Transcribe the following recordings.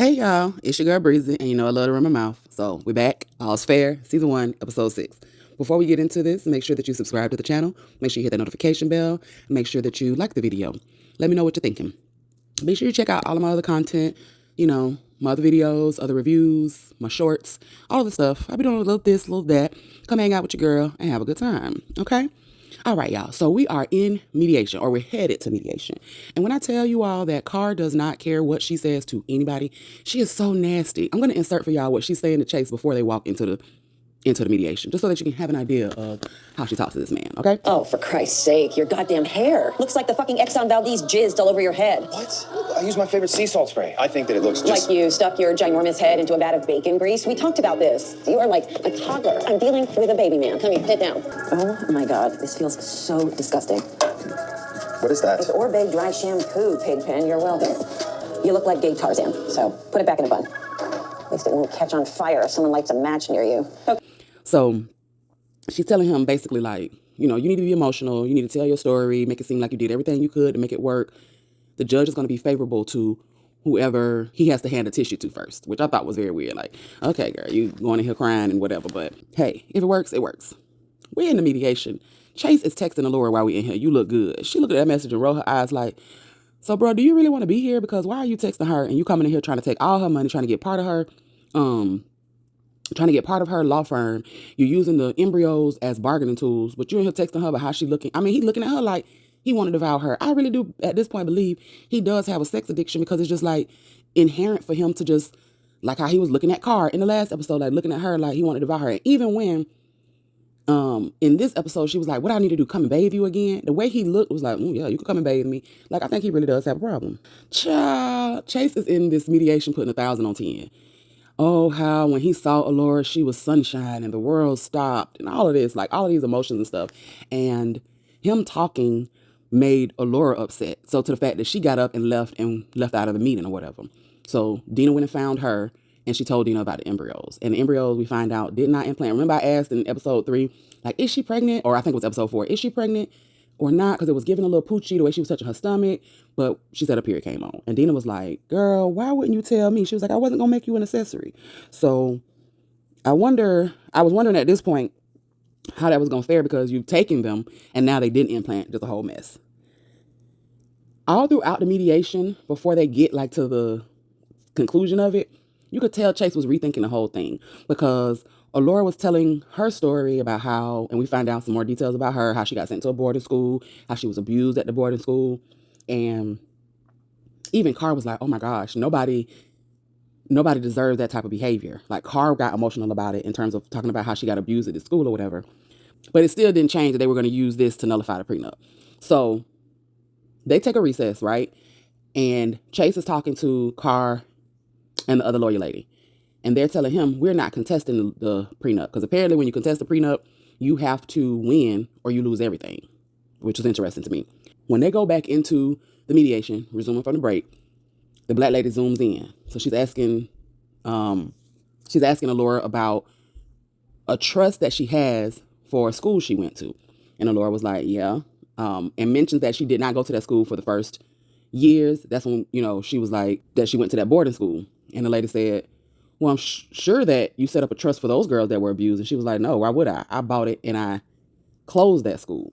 Hey y'all, it's your girl Breezy, and you know I love to run my mouth. So we're back. All's fair, season 1, episode 6. Before we get into this, make sure that you subscribe to the channel. Make sure you hit that notification bell. And make sure that you like the video. Let me know what you're thinking. Be sure you check out all of my other content. You know, my other videos, other reviews, my shorts, all of the stuff. I'll be doing a little this, a little that. Come hang out with your girl and have a good time. Okay? All right, y'all. So we are in mediation, or we're headed to mediation. And when I tell you all that Car does not care what she says to anybody, she is so nasty. I'm going to insert for y'all what she's saying to Chase before they walk into the mediation, just so that you can have an idea of how she talks to this man, okay? Oh, for Christ's sake, your goddamn hair. Looks like the fucking Exxon Valdez jizzed all over your head. What? I use my favorite sea salt spray. I think that it looks just... Like you stuck your ginormous head into a vat of bacon grease? We talked about this. You are like a toddler. I'm dealing with a baby man. Come here, sit down. Oh my God, this feels so disgusting. What is that? It's Orbe dry shampoo, Pigpen. You're welcome. You look like gay Tarzan, so put it back in a bun. At least it won't catch on fire if someone lights a match near you. Okay. So she's telling him basically like, you know, you need to be emotional. You need to tell your story, make it seem like you did everything you could to make it work. The judge is going to be favorable to whoever he has to hand the tissue to first, which I thought was very weird. Like, okay, girl, you going in here crying and whatever. But hey, if it works, it works. We're in the mediation. Chase is texting Allura while we in here. You look good. She looked at that message and rolled her eyes like, so bro, do you really want to be here? Because why are you texting her and you coming in here trying to take all her money, trying to get part of her, law firm. You're using the embryos as bargaining tools, but you're in here texting her about how she looking. I mean, he looking at her like he want to devour her. I really do at this point believe he does have a sex addiction, because it's just like inherent for him to just, like how he was looking at Car in the last episode, like looking at her like he wanted to devour her. And even when in this episode she was like, what I need to do, come and bathe you again? The way he looked was like, yeah, you can come and bathe me. Like, I think he really does have a problem. Child, Chase is in this mediation putting 1,000 on 10. Oh, how when he saw Allura, she was sunshine and the world stopped and all of this, like all of these emotions and stuff. And him talking made Allura upset. So to the fact that she got up and left out of the meeting or whatever. So Dina went and found her and she told Dina about the embryos. And the embryos, we find out, did not implant. Remember I asked in episode 3, like, is she pregnant? Or I think it was episode 4, is she pregnant or not? Because it was giving a little poochie the way she was touching her stomach. But she said her period came on. And Dina was like, girl, why wouldn't you tell me? She was like, I wasn't going to make you an accessory. So I was wondering at this point how that was going to fare, because you've taken them and now they didn't implant, just a whole mess. All throughout the mediation, before they get like to the conclusion of it, you could tell Chase was rethinking the whole thing, because Allura was telling her story about how, and we find out some more details about her, how she got sent to a boarding school, how she was abused at the boarding school. And even Car was like, oh my gosh, nobody deserves that type of behavior. Like, Car got emotional about it in terms of talking about how she got abused at the school or whatever. But it still didn't change that they were going to use this to nullify the prenup. So they take a recess, right? And Chase is talking to Car and the other lawyer lady. And they're telling him, we're not contesting the prenup. Because apparently when you contest the prenup, you have to win or you lose everything, which is interesting to me. When they go back into the mediation, resuming from the break, the black lady zooms in. So she's asking Allura about a trust that she has for a school she went to. And Allura was like, yeah. And mentions that she did not go to that school for the first years. That's when, you know, she was like, that she went to that boarding school. And the lady said, well, I'm sure that you set up a trust for those girls that were abused. And she was like, no, why would I? I bought it and I closed that school.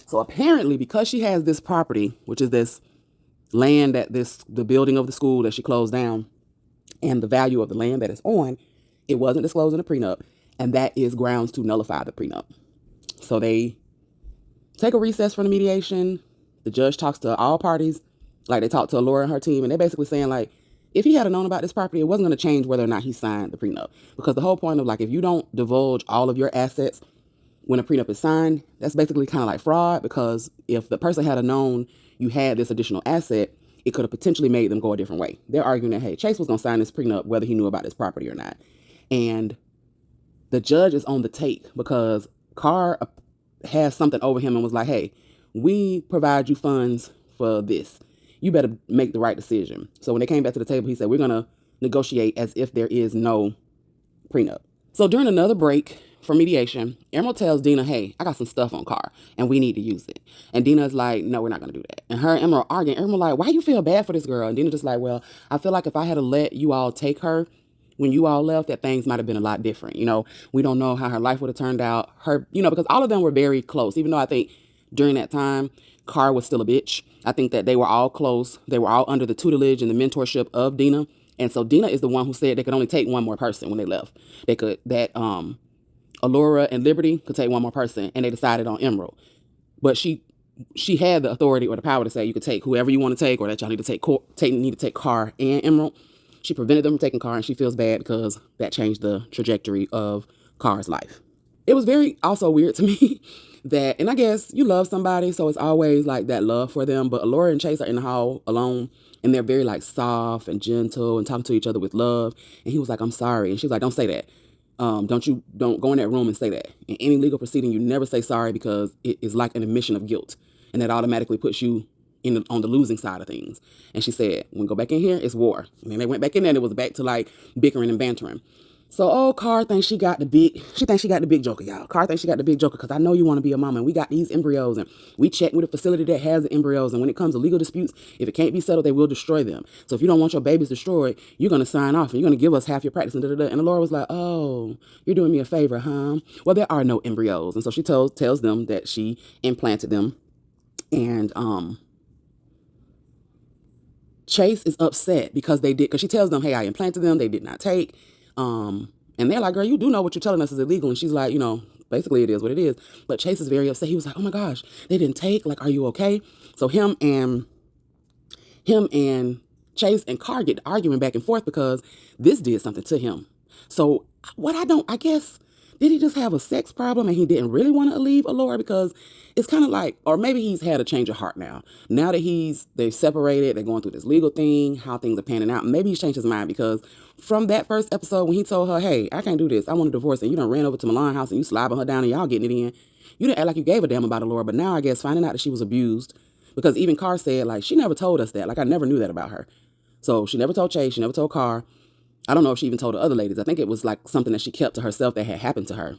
So apparently, because she has this property, which is this land the building of the school that she closed down, and the value of the land that it's on, it wasn't disclosed in the prenup. And that is grounds to nullify the prenup. So they take a recess from the mediation. The judge talks to all parties, like they talked to Allura and her team. And they're basically saying, like, if he had known about this property, it wasn't going to change whether or not he signed the prenup. Because the whole point of, like, if you don't divulge all of your assets when a prenup is signed, that's basically kind of like fraud. Because if the person had known you had this additional asset, it could have potentially made them go a different way. They're arguing that, hey, Chase was going to sign this prenup whether he knew about this property or not. And the judge is on the take because Car has something over him and was like, hey, we provide you funds for this. You better make the right decision. So when they came back to the table, he said, we're going to negotiate as if there is no prenup. So during another break, for mediation, Emerald tells Dina, hey, I got some stuff on Car and we need to use it. And Dina's like, no, we're not going to do that. And her and Emerald arguing. Emerald like, why you feel bad for this girl? And Dina just like, well, I feel like if I had to let you all take her when you all left, that things might have been a lot different. You know, we don't know how her life would have turned out. Her, you know, because all of them were very close, even though I think during that time, Car was still a bitch. I think that they were all close. They were all under the tutelage and the mentorship of Dina. And so Dina is the one who said they could only take one more person when they left. They could, that Allura and Liberty could take one more person, and they decided on Emerald. But she had the authority or the power to say you could take whoever you want to take, or that y'all need to take Car and Emerald. She prevented them from taking Car, and she feels bad because that changed the trajectory of Car's life. It was very also weird to me that, and I guess you love somebody, so it's always like that love for them. But Allura and Chase are in the hall alone, and they're very like soft and gentle and talking to each other with love. And he was like, I'm sorry. And she was like, don't say that. Don't go in that room and say that. In any legal proceeding, you never say sorry because it is like an admission of guilt. And that automatically puts you on the losing side of things. And she said, when we go back in here, it's war. And then they went back in there and it was back to like bickering and bantering. So, Car thinks she got the big joker, y'all. Car thinks she got the big joker because I know you want to be a mama and we got these embryos and we checked with a facility that has the embryos. And when it comes to legal disputes, if it can't be settled, they will destroy them. So if you don't want your babies destroyed, you're going to sign off and you're going to give us half your practice and da-da-da. And the lawyer was like, oh, you're doing me a favor, huh? Well, there are no embryos. And so she tells them that she implanted them. And Chase is upset because she tells them, hey, I implanted them. They did not take. And they're like, girl, you do know what you're telling us is illegal. And she's like, you know, basically it is what it is. But Chase is very upset. He was like, oh my gosh, they didn't take. Like, are you okay? So him and Chase and Car get arguing back and forth because this did something to him. So I guess, did he just have a sex problem and he didn't really want to leave Allura? Because it's kind of like, or maybe he's had a change of heart now. Now that they've separated, they're going through this legal thing, how things are panning out. Maybe he's changed his mind because from that first episode when he told her, hey, I can't do this, I want a divorce, and you done ran over to Milan house and you slobbing her down and y'all getting it in. You didn't act like you gave a damn about Allura, but now I guess finding out that she was abused, because even Car said, like, she never told us that. Like, I never knew that about her. So she never told Chase, she never told Car. I don't know if she even told the other ladies. I think it was like something that she kept to herself that had happened to her.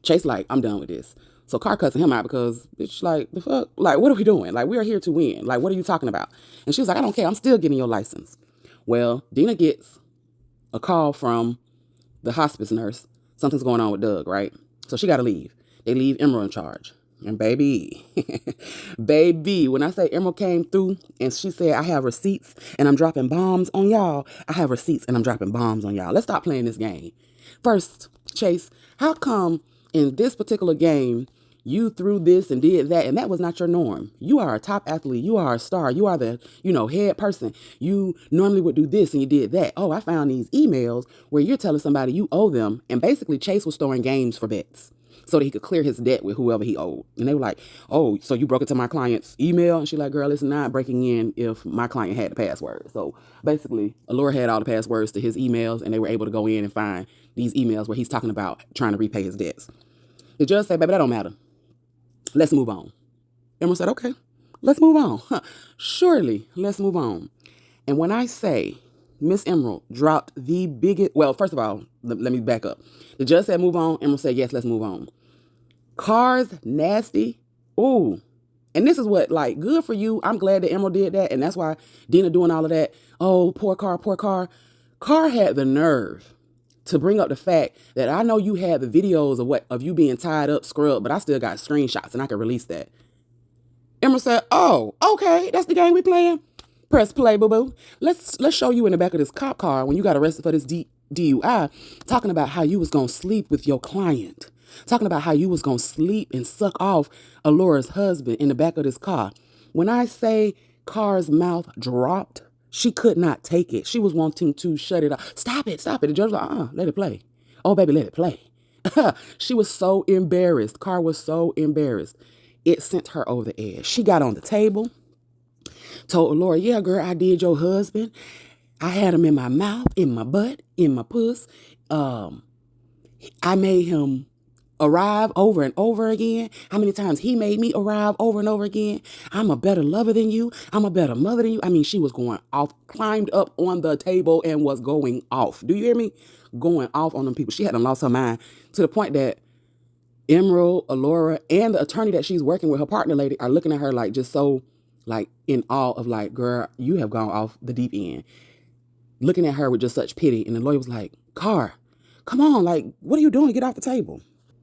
Chase like, I'm done with this. So Car cussing him out because it's like, the fuck? Like, what are we doing? Like, we are here to win. Like, what are you talking about? And she was like, I don't care. I'm still getting your license. Well, Dina gets a call from the hospice nurse. Something's going on with Doug, right? So she got to leave. They leave Emerald in charge. And baby, when I say Emerald came through and she said, I have receipts and I'm dropping bombs on y'all. I have receipts and I'm dropping bombs on y'all. Let's stop playing this game. First, Chase, how come in this particular game you threw this and did that and that was not your norm? You are a top athlete. You are a star. You are the, head person. You normally would do this and you did that. Oh, I found these emails where you're telling somebody you owe them. And basically Chase was throwing games for bets so that he could clear his debt with whoever he owed. And they were like, oh, so you broke into my client's email? And she's like, girl, it's not breaking in if my client had the password. So basically, Allura had all the passwords to his emails, and they were able to go in and find these emails where he's talking about trying to repay his debts. The judge said, baby, that don't matter. Let's move on. Emerald said, okay, let's move on. Surely, let's move on. And when I say Miss Emerald dropped the biggest, well, first of all, let me back up. The judge said move on. Emerald said, yes, let's move on. Car's nasty. Ooh. And this is what, like, good for you. I'm glad that Emerald did that. And that's why Dina doing all of that. Oh, poor Car, poor Car. Car had the nerve to bring up the fact that I know you had the videos of you being tied up, scrubbed, but I still got screenshots and I can release that. Emerald said, oh, okay, that's the game we playing. Press play, boo-boo. Let's show you in the back of this cop car when you got arrested for this DUI, talking about how you was going to sleep with your client. Talking about how you was going to sleep and suck off Allura's husband in the back of this car. When I say Car's mouth dropped, she could not take it. She was wanting to shut it off. Stop it. The judge was like, let it play. Oh, baby, let it play. She was so embarrassed. Car was so embarrassed. It sent her over the edge. She got on the table, told Allura, yeah, girl, I did your husband. I had him in my mouth, in my butt, in my puss. I made him arrive over and over again. How many times he made me arrive over and over again. I'm a better lover than you. I'm a better mother than you. I mean, she was going off, climbed up on the table and was going off. Do you hear me? Going off on them people. She hadn't lost her mind to the point that Emerald, Alora, and the attorney that she's working with, her partner lady, are looking at her like just so like in awe of like, girl, you have gone off the deep end. Looking at her with just such pity. And the lawyer was like, Car, come on, like, what are you doing? Get off the table.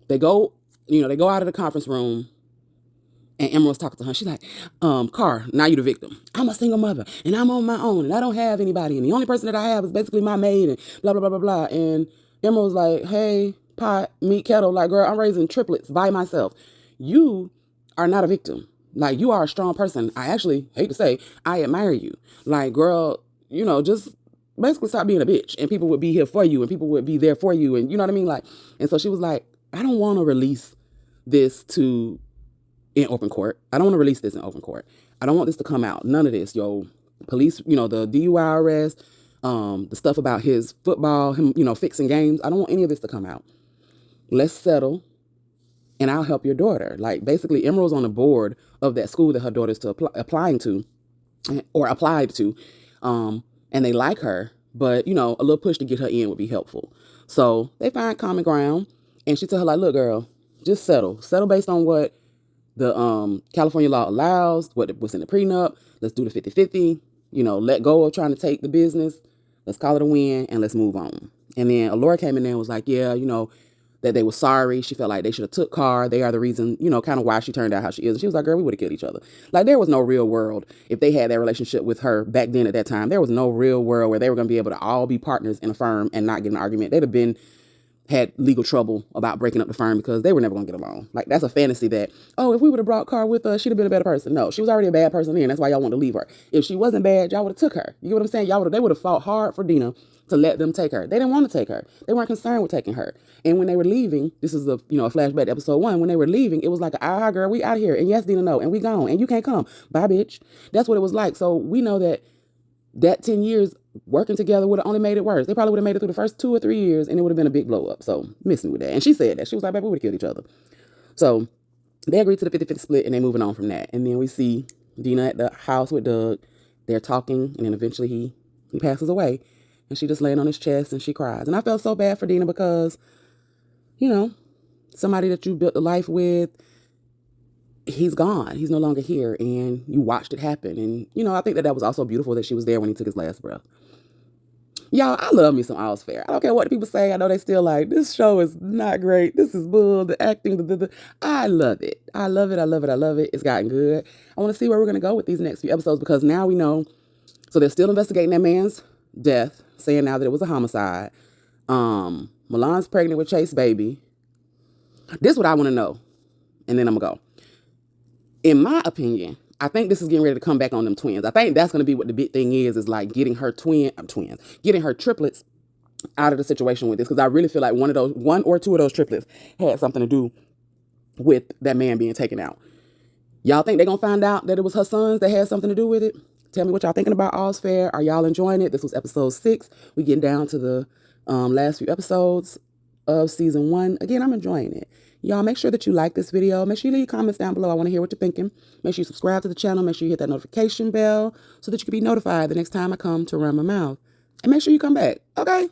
They go, they go out of the conference room and Emerald's talking to her. She's like, Car, now you're the victim. I'm a single mother and I'm on my own and I don't have anybody. And the only person that I have is basically my maid and blah, blah, blah, blah, blah. And Emerald's like, hey, pot, meat, kettle. Like, girl, I'm raising triplets by myself. You are not a victim. Like, you are a strong person. I actually hate to say, I admire you. Like, girl, just basically stop being a bitch and people would be here for you and people would be there for you. And you know what I mean? Like, and so she was like, I don't want to release this in open court. I don't want to release this in open court. I don't want this to come out. None of this, police, the DUI arrest, the stuff about his football, him, fixing games. I don't want any of this to come out. Let's settle and I'll help your daughter. Like, basically, Emerald's on the board of that school that her daughter's applying to or applied to. And they like her, but, a little push to get her in would be helpful. So they find common ground. And she told her, like, look, girl, just settle. Settle based on what the California law allows, what was in the prenup. Let's do the 50-50. Let go of trying to take the business. Let's call it a win and let's move on. And then Alora came in there and was like, yeah, that they were sorry. She felt like they should have took Car. They are the reason, kind of why she turned out how she is. And she was like, girl, we would have killed each other. Like, there was no real world. If they had that relationship with her back then at that time, there was no real world where they were going to be able to all be partners in a firm and not get an argument. They'd have had legal trouble about breaking up the firm because they were never going to get along. Like, that's a fantasy that, if we would have brought Car with us, she'd have been a better person. No, she was already a bad person then. That's why y'all wanted to leave her. If she wasn't bad, y'all would have took her. You get what I'm saying? They would have fought hard for Dina to let them take her. They didn't want to take her. They weren't concerned with taking her. And when they were leaving, this is a flashback to episode 1. When they were leaving, it was like, girl, we out here. And yes, Dina, no. And we gone. And you can't come. Bye, bitch. That's what it was like. So we know that 10 years working together would have only made it worse. They probably would have made it through the first 2 or 3 years and it would have been a big blow up. So miss me with that. And she said that. She was like, baby, we would have killed each other. So they agreed to the 50-50 split and they're moving on from that. And then we see Dina at the house with Doug. They're talking and then eventually he passes away and she just laying on his chest and she cries. And I felt so bad for Dina because, somebody that you built a life with, he's gone. He's no longer here. And you watched it happen. And, I think that was also beautiful that she was there when he took his last breath. Y'all, I love me some All's Fair. I don't care what people say. I know they still like, this show is not great. This is bull. The acting. I love it. I love it. I love it. I love it. It's gotten good. I want to see where we're going to go with these next few episodes because now we know. So they're still investigating that man's death, saying now that it was a homicide. Milan's pregnant with Chase baby. This is what I want to know. And then I'm going to go. In my opinion, I think this is getting ready to come back on them twins. I think that's going to be what the big thing is like getting her getting her triplets out of the situation with this. Because I really feel like one or two of those triplets had something to do with that man being taken out. Y'all think they're going to find out that it was her sons that had something to do with it? Tell me what y'all thinking about All's Fair. Are y'all enjoying it? This was episode 6. We getting down to the last few episodes of season 1. Again, I'm enjoying it. Y'all make sure that you like this video. Make sure you leave comments down below. I want to hear what you're thinking. Make sure you subscribe to the channel. Make sure you hit that notification bell so that you can be notified the next time I come to run my mouth. And make sure you come back. Okay?